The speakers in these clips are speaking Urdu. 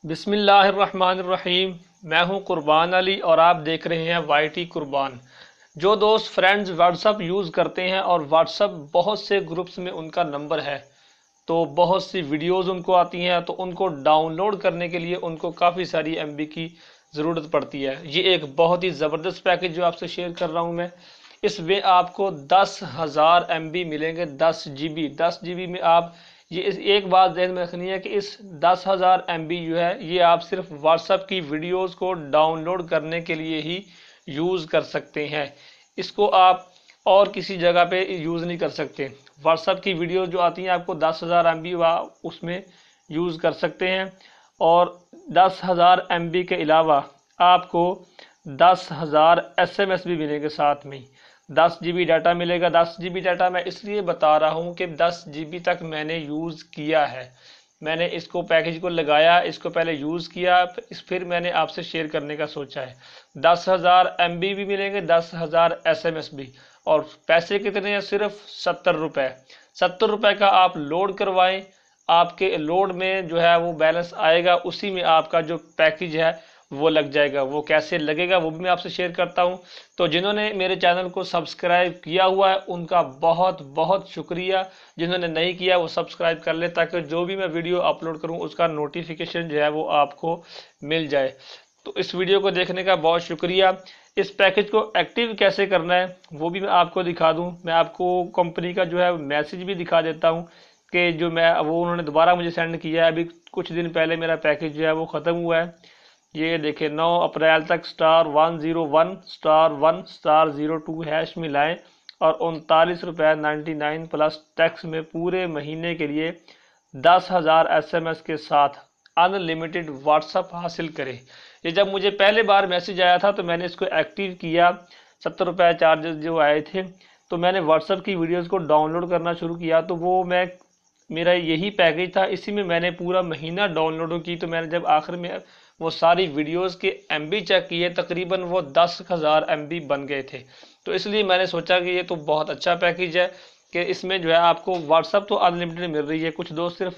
بسم اللہ الرحمن الرحیم۔ میں ہوں قربان علی اور آپ دیکھ رہے ہیں وائی ٹی قربان۔ جو دوست فرینڈز واٹس اپ یوز کرتے ہیں اور واٹس اپ بہت سے گروپس میں ان کا نمبر ہے تو بہت سی ویڈیوز ان کو آتی ہیں تو ان کو ڈاؤن لوڈ کرنے کے لیے ان کو کافی ساری ایم بی کی ضرورت پڑتی ہے۔ یہ ایک بہت ہی زبردست پیکج جو آپ سے شیئر کر رہا ہوں میں، اس میں آپ کو 10,000 ایم بی ملیں گے، 10 جی بی میں آپ یہ ایک بات ذہن میں رکھنی ہے کہ اس 10,000 ایم بی جو ہے یہ آپ صرف واٹس اپ کی ویڈیوز کو ڈاؤن لوڈ کرنے کے لیے ہی یوز کر سکتے ہیں، اس کو آپ اور کسی جگہ پہ یوز نہیں کر سکتے۔ واٹس اپ کی ویڈیوز جو آتی ہیں آپ کو 10,000 ایم بی اس میں یوز کر سکتے ہیں، اور 10,000 ایم بی کے علاوہ آپ کو 10,000 ایس ایم ایس بھی ملیں گے ساتھ میں۔ 10 جی بی ڈیٹا ملے گا۔ 10 جی بی ڈیٹا میں اس لیے بتا رہا ہوں کہ 10 جی بی تک میں نے یوز کیا ہے، میں نے اس کو پیکج کو لگایا، اس کو پہلے یوز کیا، پھر میں نے آپ سے شیئر کرنے کا سوچا ہے۔ 10,000 ایم بی بھی ملیں گے، 10,000 ایس ایم ایس بھی، اور پیسے کتنے ہیں؟ صرف 70 روپے۔ 70 روپے کا آپ لوڈ کروائیں، آپ کے لوڈ میں جو ہے وہ بیلنس آئے گا، اسی میں آپ کا جو پیکج ہے وہ لگ جائے گا۔ وہ کیسے لگے گا وہ بھی میں آپ سے شیئر کرتا ہوں۔ تو جنہوں نے میرے چینل کو سبسکرائب کیا ہوا ہے ان کا بہت بہت شکریہ، جنہوں نے نہیں کیا وہ سبسکرائب کر لیں تاکہ جو بھی میں ویڈیو اپلوڈ کروں اس کا نوٹیفیکیشن جو ہے وہ آپ کو مل جائے۔ تو اس ویڈیو کو دیکھنے کا بہت شکریہ۔ اس پیکج کو ایکٹیو کیسے کرنا ہے وہ بھی میں آپ کو دکھا دوں۔ میں آپ کو کمپنی کا جو ہے میسج بھی دکھا دیتا ہوں کہ جو وہ انہوں نے دوبارہ مجھے سینڈ کیا ہے، ابھی کچھ دن پہلے میرا پیکج جو ہے وہ ختم ہوا ہے۔ یہ دیکھیں 9 اپریل تک *101*1*02# میں لائیں اور 39 روپے 99 پلس ٹیکس میں پورے مہینے کے لیے 10,000 ایس ایم ایس کے ساتھ ان لمیٹڈ واٹس اپ حاصل کریں۔ یہ جب مجھے پہلے بار میسج آیا تھا تو میں نے اس کو ایکٹیو کیا، 70 روپے چارجز جو آئے تھے، تو میں نے واٹس اپ کی ویڈیوز کو ڈاؤن لوڈ کرنا شروع کیا، تو وہ میرا یہی پیکج تھا، اسی میں نے پورا مہینہ ڈاؤن لوڈ کی۔ تو میں نے جب آخر میں وہ ساری ویڈیوز کے ایم بی چیک کیے، تقریباً وہ 10,000 ایم بی بن گئے تھے۔ تو اس لیے میں نے سوچا کہ یہ تو بہت اچھا پیکج ہے کہ اس میں جو ہے آپ کو واٹس اپ تو ان لمیٹڈ مل رہی ہے۔ کچھ دوست صرف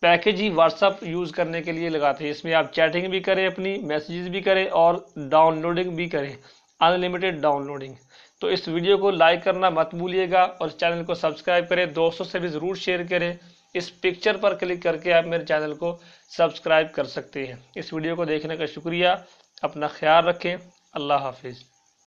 پیکج ہی واٹس اپ یوز کرنے کے لیے لگاتے ہیں، اس میں آپ چیٹنگ بھی کریں، اپنی میسیجز بھی کریں اور ڈاؤن لوڈنگ بھی کریں، ان لمیٹڈ ڈاؤن لوڈنگ۔ تو اس ویڈیو کو لائک کرنا مت بھولیے گا اور چینل کو سبسکرائب کریں، دوستوں سے بھی ضرور شیئر کریں۔ اس پکچر پر کلک کر کے آپ میرے چینل کو سبسکرائب کر سکتے ہیں۔ اس ویڈیو کو دیکھنے کا شکریہ، اپنا خیال رکھیں، اللہ حافظ۔